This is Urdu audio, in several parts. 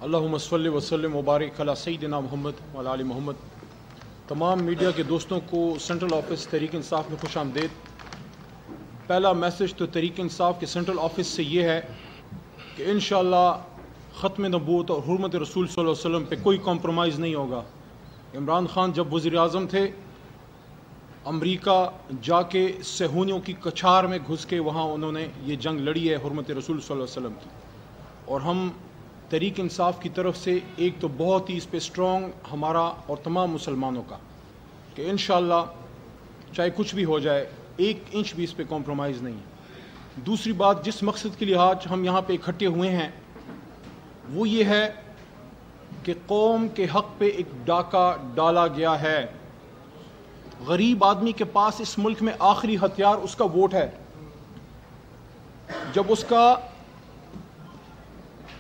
اللہم صلی وسلم وبارک علی سیدنا محمد وعلی آل محمد۔ تمام میڈیا کے دوستوں کو سینٹرل آفس تحریک انصاف میں خوش آمدید۔ پہلا میسج تو تحریک انصاف کے سینٹرل آفس سے یہ ہے کہ انشاءاللہ ختم نبوت اور حرمت رسول صلی اللہ علیہ وسلم پہ کوئی کمپرومائز نہیں ہوگا۔ عمران خان جب وزیر اعظم تھے، امریکہ جا کے صہیونیوں کی کچھار میں گھس کے وہاں انہوں نے یہ جنگ لڑی ہے حرمت رسول صلی اللہ علیہ وسلم کی، اور ہم تحریک انصاف کی طرف سے ایک تو بہت ہی اس پہ اسٹرانگ ہمارا اور تمام مسلمانوں کا کہ انشاءاللہ چاہے کچھ بھی ہو جائے 1 انچ بھی اس پہ کمپرومائز نہیں ہے۔ دوسری بات، جس مقصد کے لحاظ ہم یہاں پہ اکٹھے ہوئے ہیں وہ یہ ہے کہ قوم کے حق پہ ایک ڈاکہ ڈالا گیا ہے۔ غریب آدمی کے پاس اس ملک میں آخری ہتھیار اس کا ووٹ ہے۔ جب اس کا،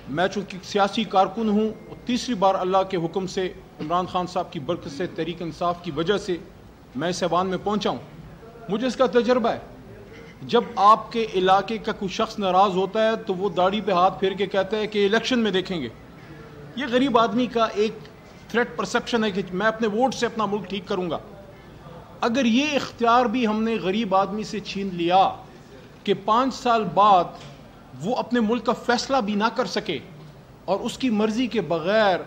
میں چونکہ سیاسی کارکن ہوں، تیسری بار اللہ کے حکم سے عمران خان صاحب کی برکت سے تحریک انصاف کی وجہ سے میں اس ایوان میں پہنچا ہوں، مجھے اس کا تجربہ ہے۔ جب آپ کے علاقے کا کوئی شخص ناراض ہوتا ہے تو وہ داڑھی پہ ہاتھ پھیر کے کہتا ہے کہ الیکشن میں دیکھیں گے۔ یہ غریب آدمی کا ایک تھریٹ پرسپشن ہے کہ میں اپنے ووٹ سے اپنا ملک ٹھیک کروں گا۔ اگر یہ اختیار بھی ہم نے غریب آدمی سے چھین لیا کہ 5 سال بعد وہ اپنے ملک کا فیصلہ بھی نہ کر سکے اور اس کی مرضی کے بغیر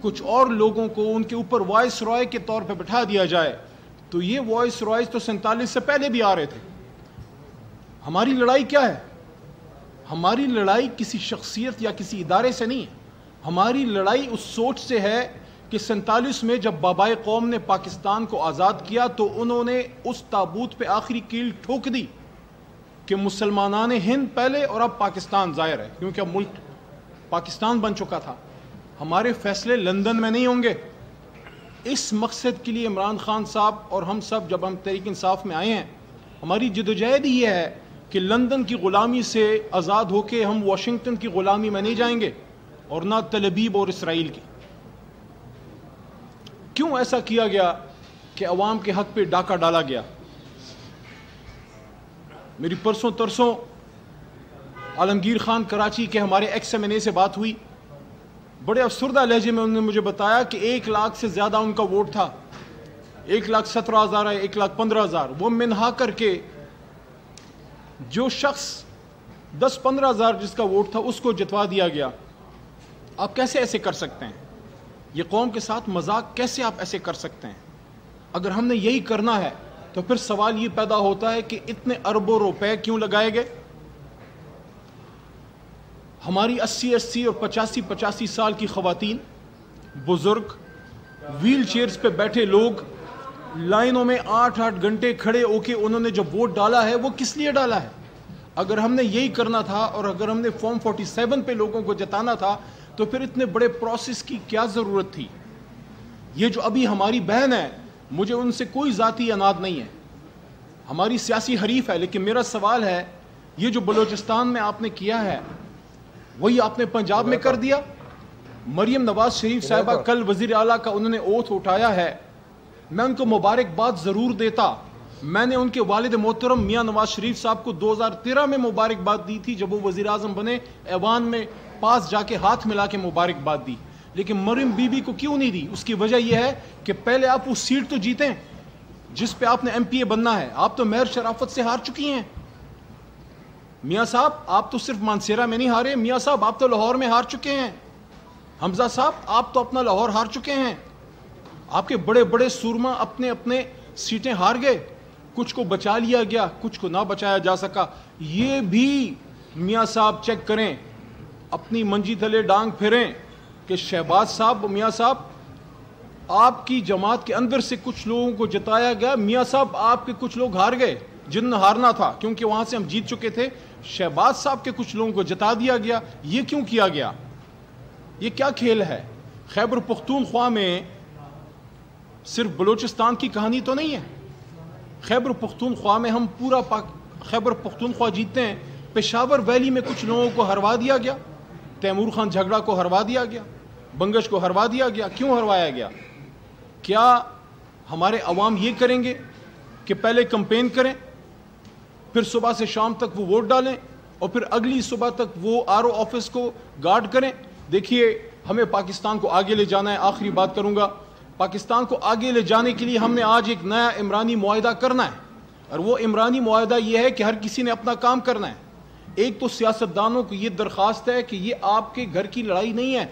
کچھ اور لوگوں کو ان کے اوپر وائس رائے کے طور پہ بٹھا دیا جائے، تو یہ وائس رائز تو 47 سے پہلے بھی آ رہے تھے۔ ہماری لڑائی کیا ہے؟ ہماری لڑائی کسی شخصیت یا کسی ادارے سے نہیں ہے، ہماری لڑائی اس سوچ سے ہے کہ 47 میں جب بابائے قوم نے پاکستان کو آزاد کیا تو انہوں نے اس تابوت پہ آخری کیل ٹھوک دی کہ مسلمانان ہند پہلے اور اب پاکستان ظاہر ہے، کیونکہ اب ملک پاکستان بن چکا تھا۔ ہمارے فیصلے لندن میں نہیں ہوں گے۔ اس مقصد کے لیے عمران خان صاحب اور ہم سب جب ہم تحریک انصاف میں آئے ہیں، ہماری جدوجہد ہی یہ ہے کہ لندن کی غلامی سے آزاد ہو کے ہم واشنگٹن کی غلامی میں نہیں جائیں گے اور نہ تل ابیب اور اسرائیل کی۔ کیوں ایسا کیا گیا کہ عوام کے حق پہ ڈاکہ ڈالا گیا؟ میری پرسوں ترسوں عالمگیر خان کراچی کے ہمارے ایکس ایم این اے سے بات ہوئی، بڑے افسردہ لہجے میں انہوں نے مجھے بتایا کہ 1 لاکھ سے زیادہ ان کا ووٹ تھا، 1,17,000 ہے، 1,15,000، وہ منہا کر کے جو شخص 10-15 ہزار جس کا ووٹ تھا اس کو جتوا دیا گیا۔ آپ کیسے ایسے کر سکتے ہیں؟ یہ قوم کے ساتھ مذاق کیسے آپ ایسے کر سکتے ہیں؟ اگر ہم نے یہی کرنا ہے تو پھر سوال یہ پیدا ہوتا ہے کہ اتنے اربوں روپے کیوں لگائے گئے؟ ہماری 80 اور 85 سال کی خواتین، بزرگ، ویل چیئرز پہ بیٹھے لوگ لائنوں میں 8 گھنٹے کھڑے ہو کے انہوں نے جب ووٹ ڈالا ہے وہ کس لیے ڈالا ہے؟ اگر ہم نے یہی کرنا تھا اور اگر ہم نے فارم 47 پہ لوگوں کو جتانا تھا تو پھر اتنے بڑے پروسیس کی کیا ضرورت تھی؟ یہ جو ابھی ہماری بہن ہے، مجھے ان سے کوئی ذاتی عناد نہیں ہے، ہماری سیاسی حریف ہے، لیکن میرا سوال ہے یہ جو بلوچستان میں آپ نے کیا ہے وہی آپ نے پنجاب میں کر دیا؟ مریم نواز شریف صاحبہ کل وزیر اعلیٰ کا انہوں نے اوتھ اٹھایا ہے، میں ان کو مبارکباد ضرور دیتا۔ میں نے ان کے والد محترم میاں نواز شریف صاحب کو 2013 میں مبارکباد دی تھی جب وہ وزیر اعظم بنے، ایوان میں پاس جا کے ہاتھ ملا کے مبارکباد دی، لیکن مریم بی بی کو کیوں نہیں دی؟ اس کی وجہ یہ ہے کہ پہلے آپ اس سیٹ تو جیتیں جس پہ آپ نے MP بننا ہے۔ آپ تو مہر شرافت سے ہار چکی ہیں۔ میاں صاحب آپ تو صرف مانسیرا میں نہیں ہارے، میاں صاحب آپ تو لاہور میں ہار چکے ہیں، حمزہ صاحب آپ تو اپنا لاہور ہار چکے ہیں، آپ کے بڑے بڑے سورما اپنے اپنے سیٹیں ہار گئے، کچھ کو بچا لیا گیا، کچھ کو نہ بچایا جا سکا۔ یہ بھی میاں صاحب چیک کریں، اپنی منجی تلے ڈانگ پھریں کہ شہباز صاحب، میاں صاحب آپ کی جماعت کے اندر سے کچھ لوگوں کو جتایا گیا، میاں صاحب آپ کے کچھ لوگ ہار گئے جن نے ہارنا تھا کیونکہ وہاں سے ہم جیت چکے تھے، شہباز صاحب کے کچھ لوگوں کو جتا دیا گیا۔ یہ کیوں کیا گیا؟ یہ کیا کھیل ہے؟ خیبر پختونخوا میں صرف بلوچستان کی کہانی تو نہیں ہے، خیبر پختونخوا میں ہم پورا خیبر پختونخوا جیتتے ہیں۔ پشاور ویلی میں کچھ لوگوں کو ہروا دیا گیا، تیمور خان جھگڑا کو ہروا دیا گیا، بنگش کو ہروا دیا گیا۔ کیوں ہروایا گیا؟ کیا ہمارے عوام یہ کریں گے کہ پہلے کمپین کریں، پھر صبح سے شام تک وہ ووٹ ڈالیں اور پھر اگلی صبح تک وہ RO آفس کو گارڈ کریں؟ دیکھیے ہمیں پاکستان کو آگے لے جانا ہے. آخری بات کروں گا, پاکستان کو آگے لے جانے کے لیے ہم نے آج ایک نیا عمرانی معاہدہ کرنا ہے, اور وہ عمرانی معاہدہ یہ ہے کہ ہر کسی نے اپنا کام کرنا ہے. ایک تو سیاستدانوں کو یہ درخواست ہے کہ یہ آپ کے گھر کی لڑائی نہیں ہے,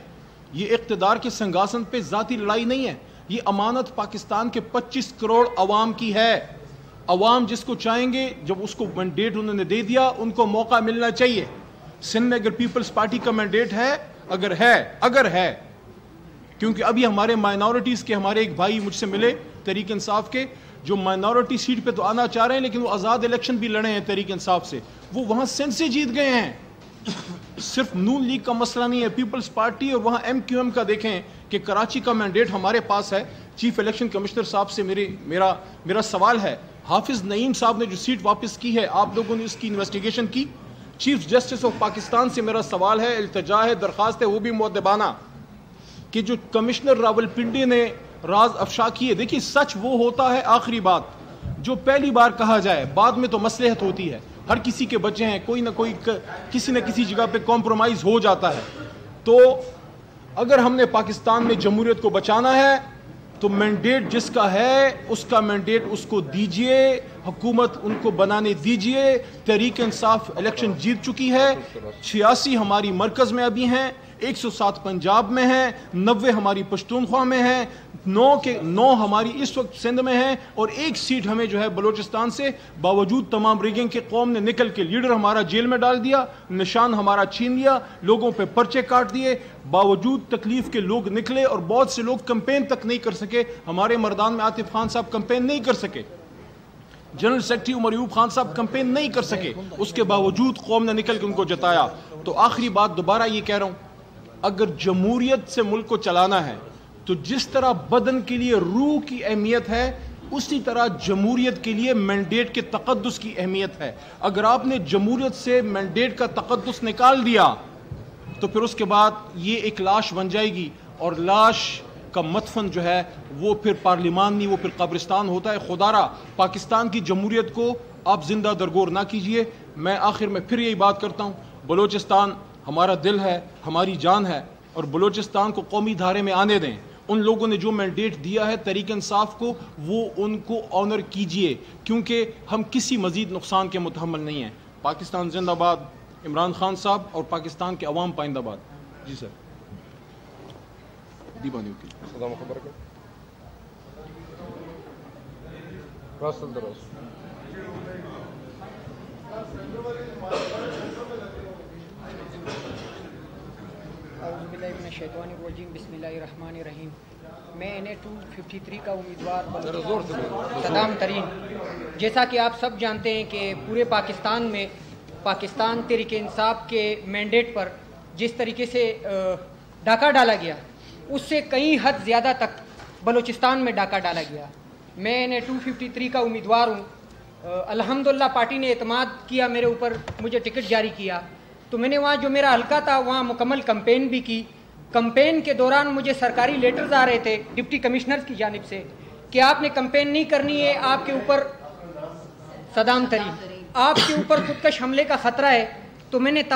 یہ اقتدار کے سنگاسن پہ ذاتی لڑائی نہیں ہے, یہ امانت پاکستان کے 25 کروڑ عوام کی ہے. عوام جس کو چاہیں گے, جب اس کو مینڈیٹ انہوں نے دے دیا, ان کو موقع ملنا چاہیے. سندھ میں اگر پیپلز پارٹی کا مینڈیٹ ہے, اگر ہے کیونکہ ابھی ہمارے مائنورٹیز کے ہمارے ایک بھائی مجھ سے ملے تحریک انصاف کے, جو مائنورٹی سیٹ پہ تو آنا چاہ رہے ہیں لیکن وہ آزاد الیکشن بھی لڑے ہیں تحریک انصاف سے, وہ وہاں سندھ سے جیت گئے ہیں. صرف نون لیگ کا مسئلہ نہیں ہے, پیپلز پارٹی اور وہاں ایم کیو ایم کا دیکھیں کہ کراچی کا مینڈیٹ ہمارے پاس ہے. چیف الیکشن کمشنر صاحب سے میرا سوال ہے, حافظ نعیم صاحب نے جو سیٹ واپس کی ہے, آپ لوگوں نے اس کی انویسٹیگیشن کی؟ چیف جسٹس آف پاکستان سے میرا سوال ہے, التجا ہے, درخواست ہے, وہ بھی مؤدبانہ, کہ جو کمشنر راولپنڈی نے راز افشا کیے. دیکھیے سچ وہ ہوتا ہے, آخری بات, جو پہلی بار کہا جائے, بعد میں تو مصلحت ہوتی ہے, ہر کسی کے بچے ہیں, کوئی نہ کوئی کسی نہ کسی جگہ پہ کمپرومائز ہو جاتا ہے. تو اگر ہم نے پاکستان میں جمہوریت کو بچانا ہے تو مینڈیٹ جس کا ہے اس کا مینڈیٹ اس کو دیجئے, حکومت ان کو بنانے دیجئے. تحریک انصاف الیکشن جیت چکی ہے, 86 ہماری مرکز میں ابھی ہیں, 107 پنجاب میں ہیں, 90 ہماری پشتونخوا میں ہیں, 9 ہماری اس وقت سندھ میں ہیں, اور 1 سیٹ ہمیں جو ہے بلوچستان سے. باوجود تمام ریگنگ کے قوم نے نکل کے لیڈر ہمارا جیل میں ڈال دیا, نشان ہمارا چھین لیا, لوگوں پہ پرچے کاٹ دیے. باوجود تکلیف کے لوگ نکلے اور بہت سے لوگ کمپین تک نہیں کر سکے. ہمارے مردان میں عاطف خان صاحب کمپین نہیں کر سکے, جنرل سیکرٹری عمر ایوب خان صاحب کمپین نہیں کر سکے, اس کے باوجود قوم نے نکل کے ان کو جتایا. تو آخری بات دوبارہ یہ کہہ رہا ہوں, اگر جمہوریت سے ملک کو چلانا ہے تو جس طرح بدن کے لیے روح کی اہمیت ہے, اسی طرح جمہوریت کے لیے مینڈیٹ کے تقدس کی اہمیت ہے. اگر آپ نے جمہوریت سے مینڈیٹ کا تقدس نکال دیا تو پھر اس کے بعد یہ ایک لاش بن جائے گی, اور لاش کا مدفن جو ہے وہ پھر پارلیمان نہیں, وہ پھر قبرستان ہوتا ہے. خدا را پاکستان کی جمہوریت کو آپ زندہ درگور نہ کیجئے. میں آخر میں پھر یہی بات کرتا ہوں, بلوچستان ہمارا دل ہے, ہماری جان ہے, اور بلوچستان کو قومی دھارے میں آنے دیں. ان لوگوں نے جو مینڈیٹ دیا ہے تحریک انصاف کو, وہ ان کو آنر کیجئے, کیونکہ ہم کسی مزید نقصان کے متحمل نہیں ہیں. پاکستان زندہ باد, عمران خان صاحب اور پاکستان کے عوام پائندہ باد. جی سر, دیبانی ہوتی اعوذ باللہ من الشیطان الرجیم, بسم اللہ الرحمن الرحیم. میں NA 253 کا امیدوار صدام ترین. جیسا کہ آپ سب جانتے ہیں کہ پورے پاکستان میں پاکستان تحریک انصاف کے مینڈیٹ پر جس طریقے سے ڈاکہ ڈالا گیا, اس سے کئی حد زیادہ تک بلوچستان میں ڈاکہ ڈالا گیا. میں NA 253 کا امیدوار ہوں. الحمدللہ پارٹی نے اعتماد کیا میرے اوپر, مجھے ٹکٹ جاری کیا, تو میں نے وہاں جو میرا حلقہ تھا وہاں مکمل کمپین بھی کی. کمپین کے دوران مجھے سرکاری لیٹرز آ رہے تھے ڈپٹی کمشنرز کی جانب سے کہ آپ نے کمپین نہیں کرنی ہے, آپ کے اوپر صدام ترین, آپ کے اوپر خودکش حملے کا خطرہ ہے. تو میں نے تب